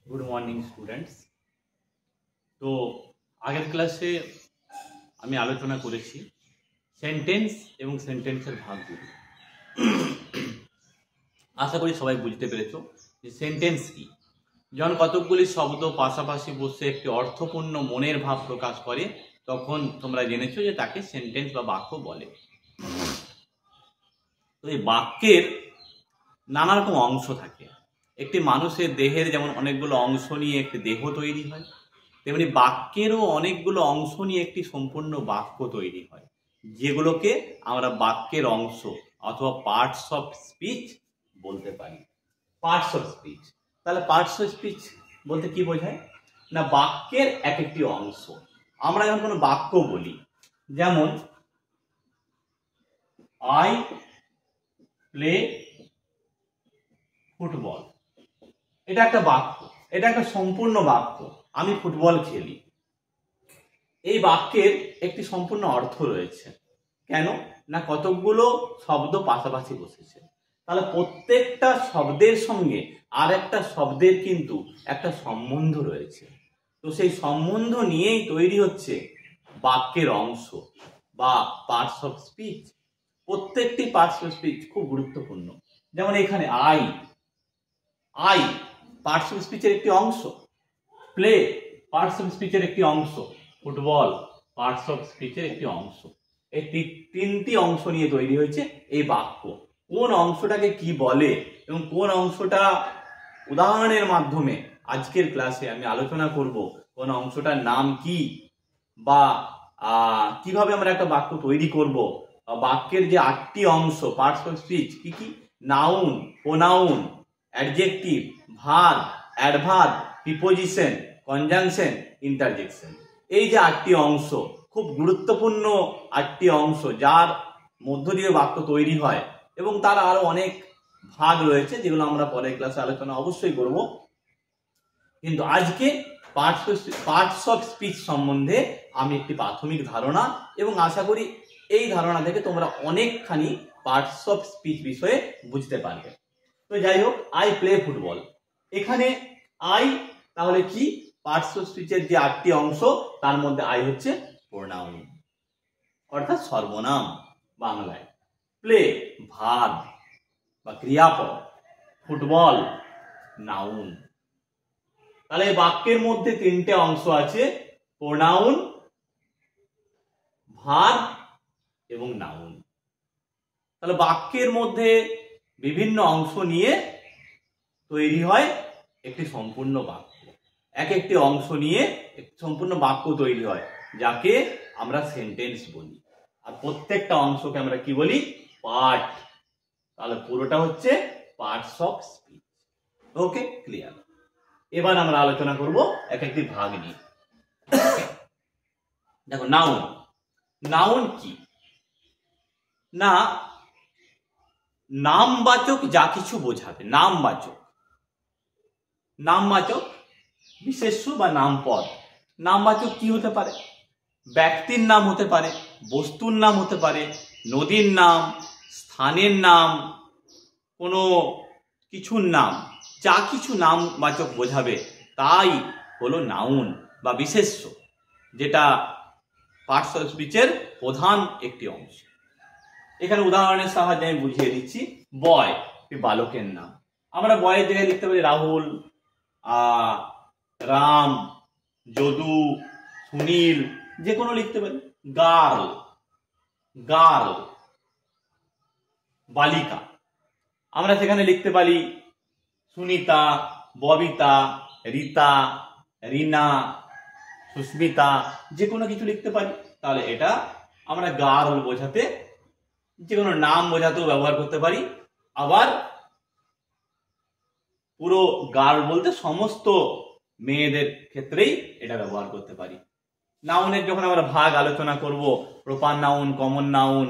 Good morning students. तो আগের ক্লাসে আমি আলোচনা করেছি সেন্টেন্স এবং সেন্টেন্সের ভাগগুলো। আশা করি সবাই বুঝতে পেরেছো যে সেন্টেন্স কি। যখন কতকগুলি শব্দ পাশাপাশি বসে একটি অর্থপূর্ণ মনের ভাব প্রকাশ করে তখন তোমরা জেনেছো যে তাকে সেন্টেন্স বা বাক্য বলে। তো এই বাক্যের নানা রকম অংশ থাকে। একটি মানুষের দেহের যেমন অনেকগুলো অংশ নিয়ে একটি দেহ তৈরি হয়, তেমনি বাক্যেরও অনেকগুলো অংশ নিয়ে একটি সম্পূর্ণ বাক্য তৈরি হয়, যেগুলোকে আমরা বাক্যের অংশ অথবা পার্টস অফ স্পিচ বলতে পারি। পার্টস অফ স্পিচ, তাহলে পার্টস অফ স্পিচ বলতে কি বোঝায় না, বাক্যের এক একটি অংশ। আমরা যখন কোনো বাক্য বলি, যেমন আই প্লে ফুটবল, এটা একটা বাক্য, এটা একটা সম্পূর্ণ বাক্য। আমি ফুটবল খেলি। এই বাক্যের একটি সম্পূর্ণ অর্থ রয়েছে। কেন না, কতকগুলো শব্দ পাশাপাশি বসেছে, তাহলে প্রত্যেকটা শব্দের সঙ্গে আর একটা শব্দের কিন্তু একটা সম্বন্ধ রয়েছে। তো সেই সম্বন্ধ নিয়েই তৈরি হচ্ছে বাক্যের অংশ বা পার্টস অফ স্পিচ। প্রত্যেকটি পার্টস অফ স্পিচ খুব গুরুত্বপূর্ণ। যেমন এখানে আই পার্টস অফ স্পিচের একটি অংশ, প্লে পার্টস অফ স্পিচের একটি অংশ, ফুটবল পার্টস অফ স্পিচের একটি অংশ। এই তিনটি অংশ নিয়ে তৈরি হয়েছে এই বাক্য। কোন অংশটাকে কি বলে এবং কোন অংশটা উদাহরণের মাধ্যমে আজকের ক্লাসে আমি আলোচনা করব, কোন অংশটার নাম কি বা কিভাবে আমরা একটা বাক্য তৈরি করব। বাক্যের যে 8টি অংশ পার্টস অফ স্পিচ কি কি, noun, pronoun, adjective, verb, adverb, preposition, conjunction, interjection. এই যে 8টি অংশ খুব গুরুত্বপূর্ণ 8টি অংশ, যার মধ্য দিয়ে বাক্য তৈরি হয়, এবং তার আরো অনেক ভাগ রয়েছে যেগুলো আমরা পরের ক্লাসে আলোচনা অবশ্যই করব। কিন্তু আজকে পার্টস অফ স্পিচ সম্বন্ধে আমি একটি প্রাথমিক ধারণা, এবং আশা করি এই ধারণা থেকে তোমরা অনেকখানি পার্টস অফ স্পিচ বিষয়ে বুঝতে পারবে। তো যাই হোক, আই প্লে ফুটবল, এখানে আই তাহলে কি, পার্টস অফ স্পিচের যে 8টি অংশ তার মধ্যে আই হচ্ছে প্রোনাউন অর্থাৎ সর্বনাম বাংলায়, প্লে ভার্ব বা ক্রিয়াপদ, ফুটবল নাউন। তাহলে এই বাক্যের মধ্যে 3টে অংশ আছে, প্রোনাউন, ভার্ব এবং নাউন। তাহলে বাক্যের মধ্যে বিভিন্ন অংশ নিয়ে তৈরি হয় একটি সম্পূর্ণ বাক্য। এক একটি অংশ নিয়ে একটি সম্পূর্ণ বাক্য তৈরি হয়, যাকে আমরা সেন্টেন্স বলি। আর প্রত্যেকটা অংশকে আমরা কি বলি, পার্ট। তাহলে পুরোটা হচ্ছে parts of speech. Okay, clear. এবার আমরা আলোচনা করব এক একটি ভাগ নিয়ে। দেখো, নাউন। নাউন কি না, নামবাচক যা কিছু বোঝাবে, নামবাচক। নামবাচক বিশেষ্য বা নামপদ। নামবাচক কি হতে পারে, ব্যক্তির নাম হতে পারে, বস্তুর নাম হতে পারে, নদীর নাম, স্থানের নাম, কোনো কিছুর নাম, যা কিছু নামবাচক বোঝাবে তাই হলো নাউন বা বিশেষ্য, যেটা পার্টস অফ স্পিচের প্রধান একটি অংশ। এখানে উদাহরণের সাহায্যে আমি বুঝিয়ে দিচ্ছি। বয়, বালকের নাম। আমরা বয়ের জায়গায় লিখতে পারি রাহুল, রাম, যদু, সুনীল, যে কোনো লিখতে পারি। গার্ল, গার্ল বালিকা, আমরা সেখানে লিখতে পারি সুনিতা, ববিতা, রীতা, রিনা, সুস্মিতা, যে কোনো কিছু লিখতে পারি। তাহলে এটা আমরা গার্ল বোঝাতে, যে কোনো নাম বোঝাতেও ব্যবহার করতে পারি। আবার পুরো গার্ল বলতে সমস্ত মেয়েদের ক্ষেত্রেই এটা ব্যবহার করতে পারি। নাউনের যখন আমরা ভাগ আলোচনা করব, proper noun, common noun,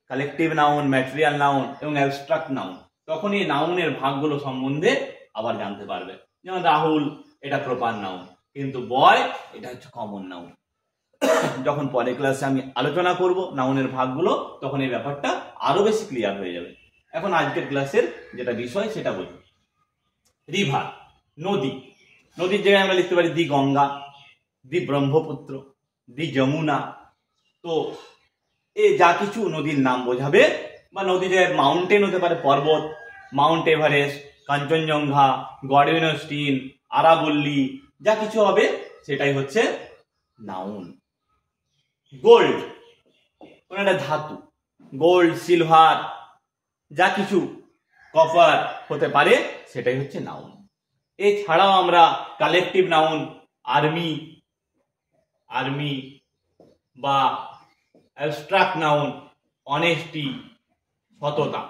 collective noun, material noun এবং অ্যাবস্ট্রাক্ট নাউন, তখন এই নাউনের ভাগগুলো সম্বন্ধে আবার জানতে পারবে। যেমন রাহুল এটা প্রপার নাউন, কিন্তু বয় এটা হচ্ছে কমন নাউন। যখন পরের ক্লাসে আমি আলোচনা করব নাউনের ভাগগুলো, তখন এই ব্যাপারটা আরো বেশি ক্লিয়ার হয়ে যাবে। এখন আজকের ক্লাসের যেটা বিষয় সেটা বলি। রিভার, নদী। নদীর জায়গায় আমরা লিখতে পারি দি গঙ্গা, দি ব্রহ্মপুত্র, দি যমুনা। তো এ যা কিছু নদীর নাম বোঝাবে, বা নদী জায়গায় মাউন্টেন হতে পারে, পর্বত, মাউন্ট এভারেস্ট, কাঞ্চনজঙ্ঘা, গডউইনস্টিন, আরাবল্লী, যা কিছু হবে সেটাই হচ্ছে নাউন। গোল্ড, কোন একটা ধাতু, গোল্ড, সিলভার, যা কিছু, কপার হতে পারে, সেটাই হচ্ছে নাউন। এছাড়াও আমরা কালেকটিভ নাউন, আর্মি, আর্মি, বা অ্যাবস্ট্রাক্ট নাউন, অনেস্টি, সততা,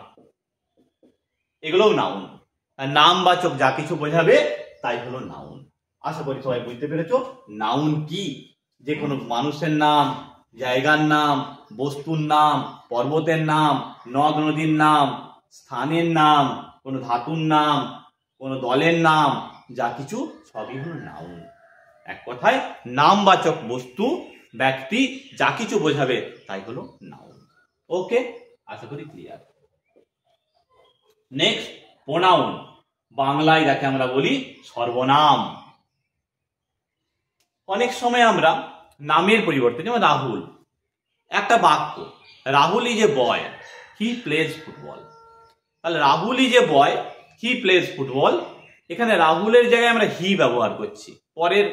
এগুলোও নাউন। আর নামবাচক যা কিছু বোঝাবে তাই হলো নাউন। আশা করি সবাই বুঝতে পেরেছো নাউন কি। যে কোনো মানুষের নাম, জায়গার নাম, বস্তুর নাম, পর্বতের নাম, নদ নদীর নাম, স্থানের নাম, কোনো ধাতুর নাম, কোনো দলের নাম, যা কিছু সবই হলো নাউন। এক কথায় নামবাচক বস্তু, ব্যক্তি, যা কিছু বোঝাবে তাই হলো নাউন। ওকে, আশা করি ক্লিয়ার। নেক্সট, প্রোনাউন, বাংলায় যাকে আমরা বলি সর্বনাম। অনেক সময় আমরা নামের পরিবর্তে, যেমন রাহুল, একটা বাক্য, Rahul is a boy, he plays football. তাহলে Rahul is a boy, he plays football, এখানে রাহুলের জায়গায় আমরা হি ব্যবহার করছি পরের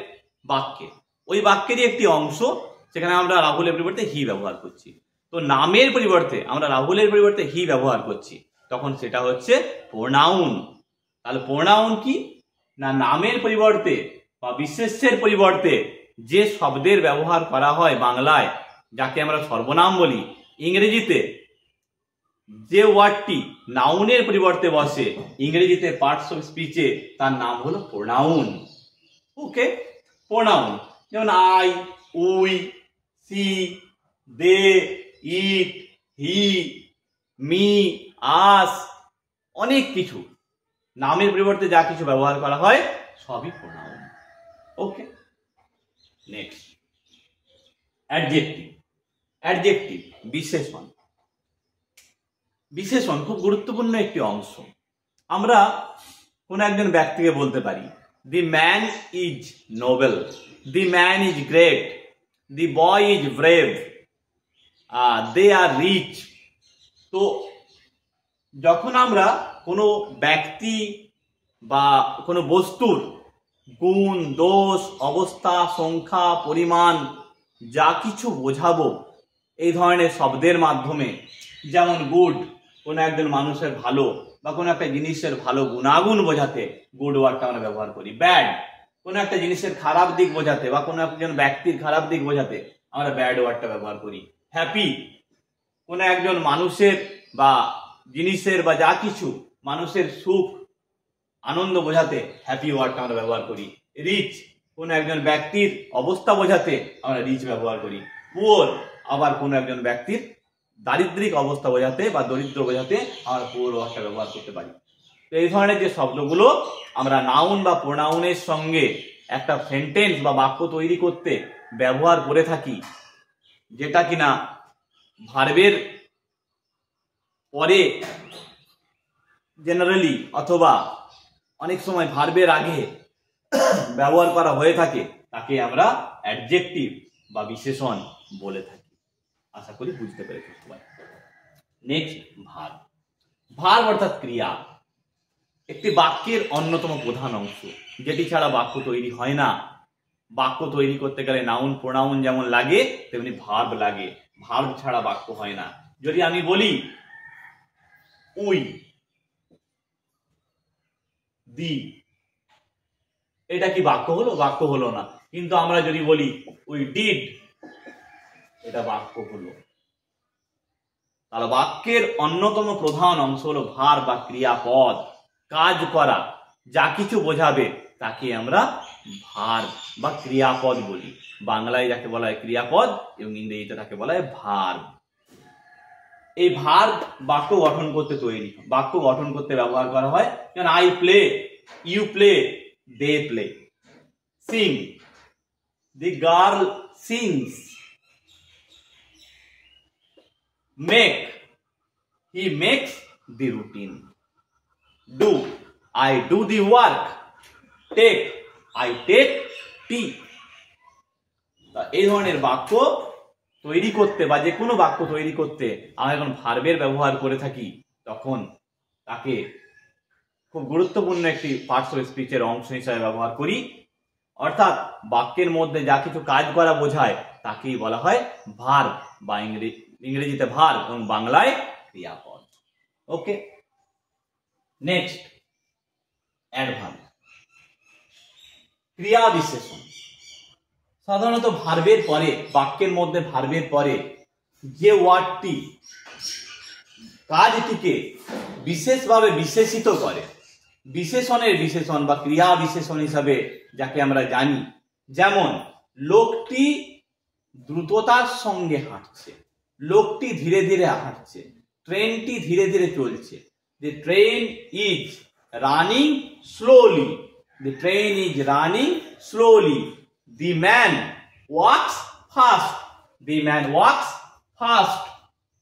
বাক্যে, ওই বাক্যেরই একটি অংশ, সেখানে আমরা রাহুলের পরিবর্তে হি ব্যবহার করছি। তো নামের পরিবর্তে আমরা রাহুলের পরিবর্তে হি ব্যবহার করছি, তখন সেটা হচ্ছে প্রোনাউন। তাহলে প্রোনাউন কি না, নামের পরিবর্তে বা বিশেষ্যের পরিবর্তে যে শব্দের ব্যবহার করা হয় বাংলায়, যাকে আমরা সর্বনাম বলি, ইংরেজিতে যে ওয়ার্ডটি নাউনের পরিবর্তে বসে ইংরেজিতে পার্টস অফ স্পিচে, তার নাম হলো প্রোনাউন। ওকে, প্রোনাউন যেমন I, we, she, they, it, he, me, us, অনেক কিছু নামের পরিবর্তে যা কিছু ব্যবহার করা হয় সবই প্রোনাউন। ওকে, নেক্সট, অ্যাডজেক্টিভ। অ্যাডজেক্টিভ বিশেষণ। বিশেষণ খুব গুরুত্বপূর্ণ একটি অংশ। আমরা কোন একজন ব্যক্তিকে বলতে পারি the man is noble, the man is great, the boy is brave, they are rich. তো যখন আমরা কোনো ব্যক্তি বা কোনো বস্তুর গুণ, দোষ, অবস্থা, সংখ্যা, পরিমাণ, যা কিছু বোঝাবো এই ধরনের শব্দের মাধ্যমে, যেমন গুড, কোনো একজন মানুষের ভালো বা কোনো একটা জিনিসের ভালো গুণাগুণ বোঝাতে গুড ওয়ার্ডটা আমরা ব্যবহার করি। ব্যাড, কোনো একটা জিনিসের খারাপ দিক বোঝাতে বা কোনো একজন ব্যক্তির খারাপ দিক বোঝাতে আমরা ব্যাড ওয়ার্ডটা ব্যবহার করি। হ্যাপি, কোনো একজন মানুষের বা জিনিসের বা যা কিছু মানুষের সুখ, আনন্দ বোঝাতে হ্যাপি ওয়ার্ডটা আমরা ব্যবহার করি। রিচ, কোনো একজন ব্যক্তির অবস্থা বোঝাতে আমরা রিচ ব্যবহার করি। পুয়ার, আবার কোনো একজন ব্যক্তির দারিদ্রিক অবস্থা বোঝাতে বা দরিদ্র বোঝাতে আমরা পুয়ার ওয়ার্ডটা ব্যবহার করতে পারি। তো এই ধরনের যে শব্দগুলো আমরা নাউন বা প্রোনাউনের সঙ্গে একটা সেন্টেন্স বা বাক্য তৈরি করতে ব্যবহার করে থাকি, যেটা কিনা ভার্বের পরে জেনারেলি অথবা অনেক সময় ভার্বের আগে ব্যবহার করা হয়ে থাকে, তাকে আমরা অ্যাডজেক্টিভ বা বিশেষণ বলে থাকি। আশা করি বুঝতে পেরেছি সবাই। Next, verb. ভার্ব অর্থাৎ ক্রিয়া, একটি বাক্যের অন্যতম প্রধান অংশ, যেটি ছাড়া বাক্য তৈরি হয় না। বাক্য তৈরি করতে গেলে নাউন প্রোনাউন যেমন লাগে তেমনি ভার্ব লাগে, ভার্ব ছাড়া বাক্য হয় না। যদি আমি বলি উই দি, এটা কি বাক্য হলো? বাক্য হলো না। কিন্তু আমরা যদি বলি উই ডিড, এটা বাক্য হলো। তাহলে বাক্যের অন্যতম প্রধান অংশ হলো ভার্ব বা ক্রিয়াপদ, কাজ করা, যা কিছু বোঝাবে তাকে আমরা ভার্ব বা ক্রিয়াপদ বলি। বাংলায় যাকে বলা হয় ক্রিয়াপদ এবং ইংরেজিতে তাকে বলা হয় ভার্ব। এই ভার্ব বাক্য গঠন করতে তৈরি, বাক্য গঠন করতে ব্যবহার করা হয়। যেমন I play, you play, they play. Sing, the girl sings. Make, he makes the routine. Do, I do the work. Take, I take tea. এই ধরনের বাক্য তৈরি করতে বা যে কোনো বাক্য তৈরি করতে আমরা যখন ভার্বের ব্যবহার করে থাকি তখন তাকে খুব গুরুত্বপূর্ণ একটি পার্টস অফ স্পিচের অংশ হিসাবে ব্যবহার করি। অর্থাৎ বাক্যের মধ্যে যা কিছু কাজ করা বোঝায় তাকেই বলা হয় ভার্ব বা ইংরেজিতে ভার্ব এবং বাংলায় ক্রিয়াপদ। ওকে, নেক্সট অ্যাডভার্ব, ক্রিয়া বিশেষণ। সাধারণত ভার্বের পরে, বাক্যের মধ্যে ভার্বের পরে যে ওয়ার্ডটি কাজটিকে বিশেষভাবে বিশেষিত করে, বিশেষণের বিশেষণ বা ক্রিয়া বিশেষণ হিসাবে যাকে আমরা জানি, যেমন লোকটি দ্রুততার সঙ্গে হাঁটছে, লোকটি ধীরে ধীরে হাঁটছে, ট্রেনটি ধীরে ধীরে চলছে। The train is running slowly. The train is running slowly. The man walks fast. The man walks fast.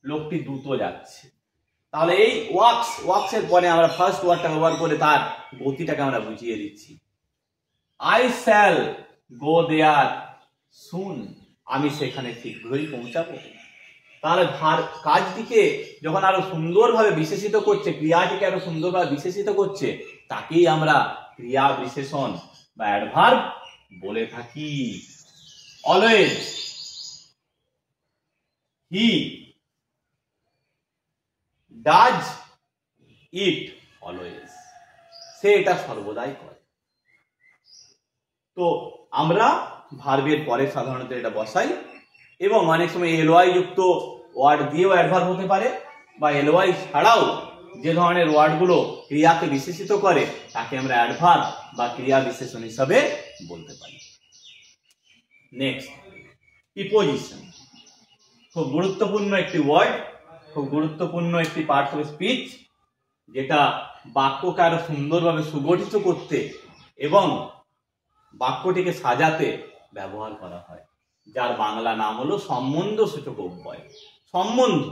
লোকটি দ্রুত যাচ্ছে। তাহলে এই ওয়াক্স এর পরে আমরা ফার্স্ট ওয়ার্ডটা ব্যবহার করে তার গতিটাকে আমরা বুঝিয়ে দিচ্ছি। I shall go there soon. আমি সেখানে শীঘ্রই পৌঁছাবো। তাহলে কাজটিকে যখন আরো সুন্দরভাবে বিশেষিত করছে, ক্রিয়াটিকে আরো সুন্দরভাবে বিশেষিত করছে, তাকেই আমরা ক্রিয়া বিশেষণ বা অ্যাডভার্ব বলে থাকি। Always, he does it always, সে এটা সর্বদাই করে। তো আমরা ভার্বের পরে সাধারণত এটা বসাই এবং অনেক সময় এলওয়াই যুক্ত ওয়ার্ড দিয়েও অ্যাডভার্ব হতে পারে, বা এলওয়াই ছাড়াও যে ধরনের ওয়ার্ডগুলো ক্রিয়াকে বিশেষিত করে তাকে আমরা অ্যাডভার্ব বা ক্রিয়া বিশেষণ হিসাবে বলতে পারি। Next, preposition. খুব গুরুত্বপূর্ণ একটি ওয়ার্ড, খুব গুরুত্বপূর্ণ একটি পার্টস অফ স্পিচ, যেটা বাক্যকে আরো সুন্দরভাবে সুগঠিত করতে এবং বাক্যটিকে সাজাতে ব্যবহার করা হয়, যার বাংলা নাম হলো সম্বন্ধ সূচক অব্যয়। সম্বন্ধ,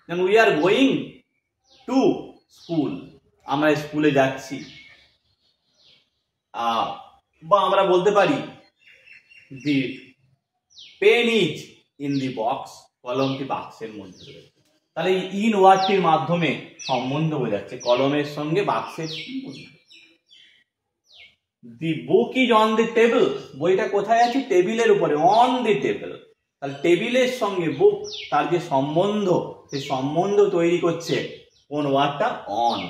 যেমন we are going to school, আমরা স্কুলে যাচ্ছি। বা আমরা বলতে পারি the pen is in the box, কলমটি বাক্সের মধ্যে রয়েছে। তাহলে এই ইন ওয়ার্ডটির মাধ্যমে সম্বন্ধ বোঝাচ্ছে, কলমের সঙ্গে বাক্সের সম্বন্ধ। The book is on the table, বইটা কোথায় আছে? টেবিলের উপরে, অন দি টেবিল। তাহলে টেবিলের সঙ্গে বুক, তার যে সম্বন্ধ, সেই সম্বন্ধ তৈরি করছে কোন ওয়ার্ডটা? On.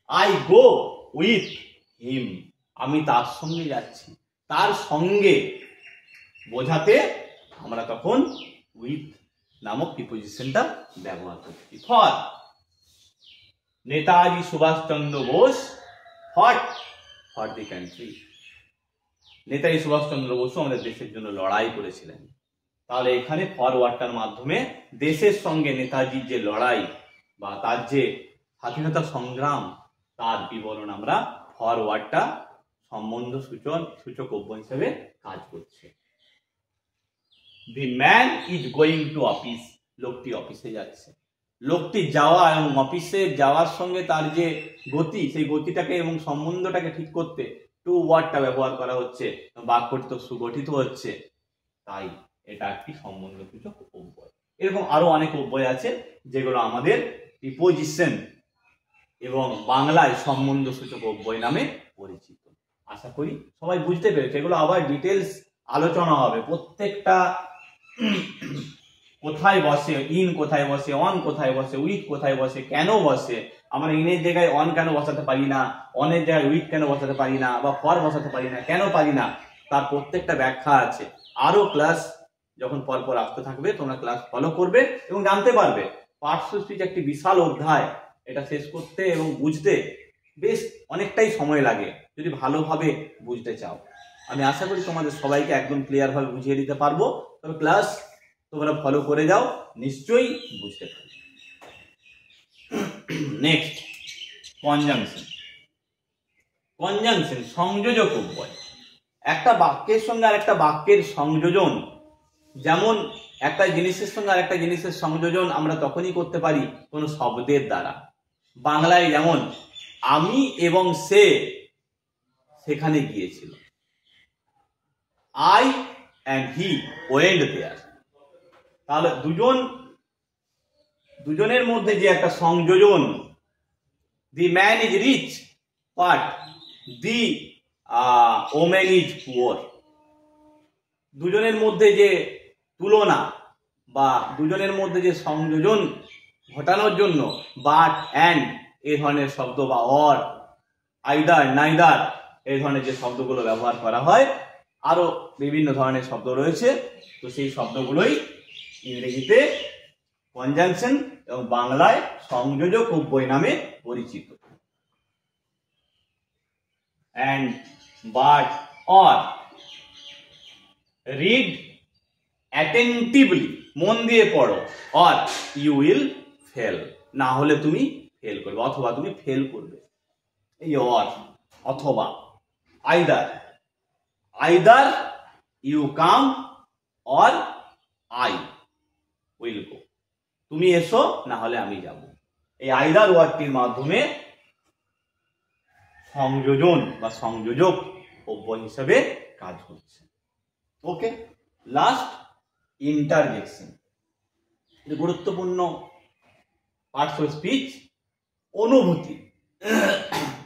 I go with him, আমি তার সঙ্গে যাচ্ছি। তার সঙ্গে বোঝাতে আমরা তখন উইথ নামক প্রিপোজিশনটা ব্যবহার করছি। For Netaji Subhash Chandra Bose fought for the country, Netaji Subhash Chandra Basu আমাদের দেশের জন্য লড়াই করেছিলেন। তাহলে এখানে ফর ওয়ার্ডটার মাধ্যমে দেশের সঙ্গে নেতাজির যে লড়াই বা তার যে স্বাধীনতা সংগ্রাম, তার বিবরণ আমরা ফর ওয়ার্ডটা সম্বন্ধ সূচক অব্যয় হিসেবে কাজ করছে। দি man is going to office, লোকটি অফিসে যাচ্ছে। লোকটি যাওয়া এবং অফিসে যাওয়ার সঙ্গে তার যে গতি, সেই গতিটাকে এবং সম্বন্ধটাকে ঠিক করতে টু ওয়ার্ডটা ব্যবহার করা হচ্ছে, বাক্যটি তো সুগঠিত হচ্ছে, তাই এটা একটি সম্বন্ধ সূচক অব্যয়। এরকম আরো অনেক অব্যয় আছে যেগুলো আমাদের প্রিপোজিশন এবং বাংলায় সম্বন্ধ সূচক অব্যয় নামে পরিচিত। আশা করি সবাই বুঝতে পেরেছে। এগুলো আবার ডিটেলস আলোচনা হবে, প্রত্যেকটা কোথায় বসে, ইন কোথায় বসে, অন কোথায় বসে, উইথ কোথায় বসে, কেন বসে, আমরা ইনের জায়গায় অন কেন বসাতে পারি না, অনের জায়গায় উইথ কেন বসাতে পারি না, বা ফর বসাতে পারি না, কেন পারি না, তার প্রত্যেকটা ব্যাখ্যা আছে। আরো ক্লাস যখন পরপর আসতে থাকবে তোমরা ক্লাস ফলো করবে এবং জানতে পারবে। পার্টস অফ স্পিচ একটি বিশাল অধ্যায়, এটা শেষ করতে এবং বুঝতে বেশ অনেকটাই সময় লাগে যদি ভালোভাবে বুঝতে চাও। আমি আশা করি তোমাদের সবাইকে একদম ক্লিয়ার ভাবে বুঝিয়ে দিতে পারবো। তবে ক্লাস তোমরা ফলো করে যাও, নিশ্চয়ই বুঝতে পারবে। Next, conjunction. কনজাংশন সংযোজক অব্যয়। একটা বাক্যের সঙ্গে আর একটা বাক্যের সংযোজন, যেমন একটা জিনিসের সঙ্গে আর একটা জিনিসের সংযোজন আমরা তখনই করতে পারি কোনো শব্দের দ্বারা। বাংলায় যেমন আমি এবং সে সেখানে গিয়েছিল। I and he went there. তাহলে দুজনের মধ্যে যে একটা সংযোজন, the man is rich but the woman is poor. দুজনের মধ্যে যে তুলনা বা দুজনের মধ্যে যে সংযোজন ঘটানোর জন্য বাট অ্যান্ড এই ধরনের শব্দ বা অর, আইদার, নাইদার এই ধরনের যে শব্দগুলো ব্যবহার করা হয়, আরো বিভিন্ন ধরনের শব্দ রয়েছে। তো সেই শব্দগুলোই ইংরেজিতে কনজাংশন এবং বাংলায় সংযোজক অব্যয় নামে পরিচিত। And but or read attentively, মন দিয়ে পড়ো, অর ইউ উইল ফেল, না হলে তুমি ফেল করবে অথবা তুমি ফেল করবে। এই অর অথবা, either you come or I will go, তুমি এসো না হলে আমি যাব। এই আইদার ওয়ার্ডটির মাধ্যমে সংযোজন বা সংযোজক অব্যয় হিসেবে কাজ হচ্ছে। ওকে, লাস্ট ইন্টারজেকশন, গুরুত্বপূর্ণ পার্টস অফ স্পিচ।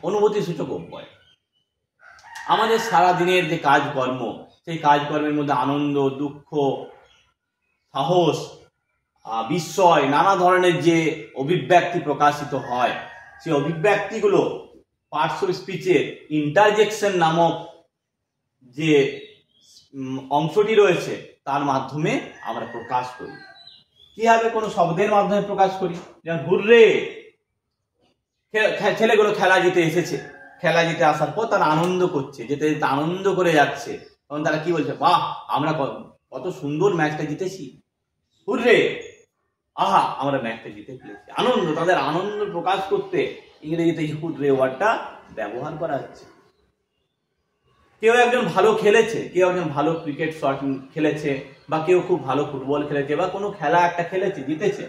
অনুভূতি সূচক অব্যয়। আমাদের সারা দিনের যে কাজকর্ম, সেই কাজকর্মের মধ্যে আনন্দ, দুঃখ, সাহস, বিস্ময়, নানা ধরনের যে অভিব্যক্তি প্রকাশিত হয়, সেই অভিব্যক্তিগুলো পার্টস অফ স্পিচের ইন্টারজেকশন নামক যে অংশটি রয়েছে তার মাধ্যমে আমরা প্রকাশ করি। কিভাবে? কোনো শব্দের মাধ্যমে প্রকাশ করি। যেমন হুররে, ছেলেগুলো খেলা জিতে এসেছে, খেলা জিতে আসার পর তারা আনন্দ করছে, যেতে যেতে আনন্দ করে যাচ্ছে, তখন তারা কি বলছে? বাহ, আমরা কত সুন্দর ম্যাচটা জিতেছি, হুররে, আহা আমরা ম্যাচটা জিতে ফেলেছি। আনন্দ, তাদের আনন্দ প্রকাশ করতে ইংরেজিতে হুররে ওয়ার্ডটা ব্যবহার করা হচ্ছে। কেউ একজন ভালো খেলেছে, কেউ একজন ভালো ক্রিকেট শট খেলেছে, বা কেউ খুব ভালো ফুটবল খেলেছে, বা কোনো খেলা একটা খেলেছে, জিতেছে,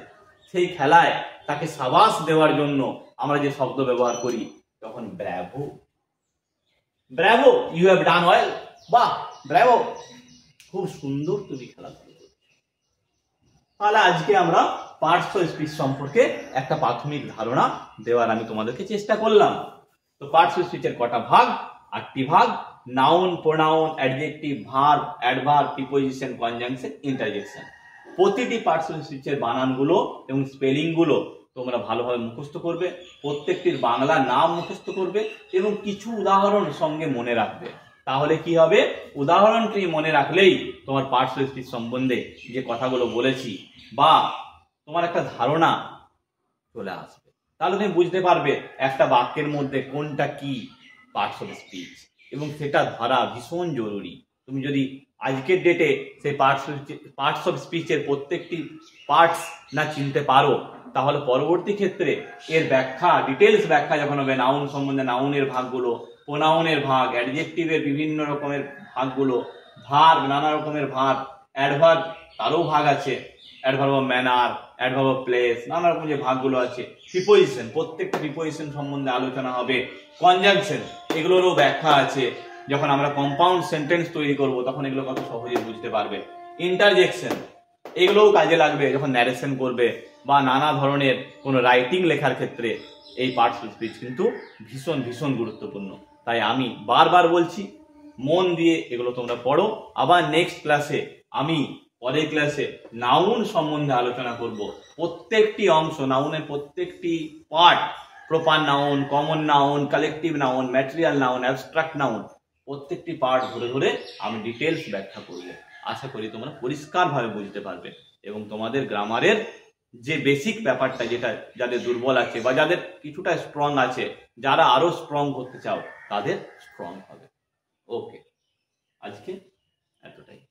সেই খেলায় তাকে সাবাস দেওয়ার জন্য আমরা যে শব্দ ব্যবহার করি তখন bravo, bravo, you have done well, বাহ ব্র্যাভো, খুব সুন্দর তুমি খেলা করছো। তাহলে আজকে আমরা পার্টস অফ স্পিচ সম্পর্কে একটা প্রাথমিক ধারণা দেওয়ার আমি তোমাদেরকে চেষ্টা করলাম। তো পার্টস অফ স্পিচের কটা ভাগ? 8টি ভাগ। Noun, pronoun, adjective, verb, adverb, preposition, conjunction, interjection. প্রতিটি পার্টস অফ স্পিচের বানানগুলো এবং স্পেলিং গুলো তোমরা ভালোভাবে মুখস্থ করবে, প্রত্যেকটির বাংলা নাম মুখস্থ করবে এবং কিছু উদাহরণ সঙ্গে মনে রাখবে। তাহলে কি হবে? উদাহরণটি মনে রাখলেই তোমার পার্টস অফ স্পিচ সম্বন্ধে যে কথাগুলো বলেছি বা তোমার একটা ধারণা চলে আসবে। তাহলে তুমি বুঝতে পারবে একটা বাক্যের মধ্যে কোনটা কি পার্টস অফ স্পিচ, এবং সেটা ধরা ভীষণ জরুরি। তুমি যদি আজকের ডেটে সেই পার্টস অফ স্পিচের প্রত্যেকটি পার্টস না চিনতে পারো, তাহলে পরবর্তী ক্ষেত্রে এর ব্যাখ্যা, ডিটেলস ব্যাখ্যা যখন হবে, নাউন সম্বন্ধে নাউনের ভাগগুলো, প্রোনাউনের ভাগ, অ্যাডজেক্টিভের বিভিন্ন রকমের ভাগগুলো, ভার্ব, নানা রকমের ভার্ব, অ্যাডভার্ব তারও ভাগ আছে, adverb of manner, adverb of place, নানা রকম যে ভাগগুলো আছে, প্রিপোজিশন, প্রত্যেকটা প্রিপোজিশন সম্বন্ধে আলোচনা হবে, কনজাংশন এগুলোরও ব্যাখ্যা আছে। যখন আমরা কম্পাউন্ড সেন্টেন্স তৈরি করব তখন এগুলো কত সহজে বুঝতে পারবে। ইন্টারজেকশন এগুলোও কাজে লাগবে যখন ন্যারেশন করবে বা নানা ধরনের কোনো রাইটিং লেখার ক্ষেত্রে। এই পার্টস অফ স্পিচ কিন্তু ভীষণ ভীষণ গুরুত্বপূর্ণ। তাই আমি বারবার বলছি, মন দিয়ে এগুলো তোমরা পড়ো। আবার নেক্সট ক্লাসে, আমি পরের ক্লাসে নাউন সম্বন্ধে আলোচনা করব। প্রত্যেকটি অংশ, নাউনের প্রত্যেকটি part, proper noun, common noun, collective noun, material noun, abstract noun, প্রত্যেকটি পার্ট ধরে ধরে আমি ডিটেলস ব্যাখ্যা করব। আশা করি তোমরা পরিষ্কারভাবে বুঝতে পারবে এবং তোমাদের গ্রামারের যে বেসিক ব্যাপারটা, যেটা যাদের দুর্বল আছে বা যাদের কিছুটা স্ট্রং আছে, যারা আরো স্ট্রং করতে চাও তাদের স্ট্রং হবে। ওকে, আজকে এতটাই।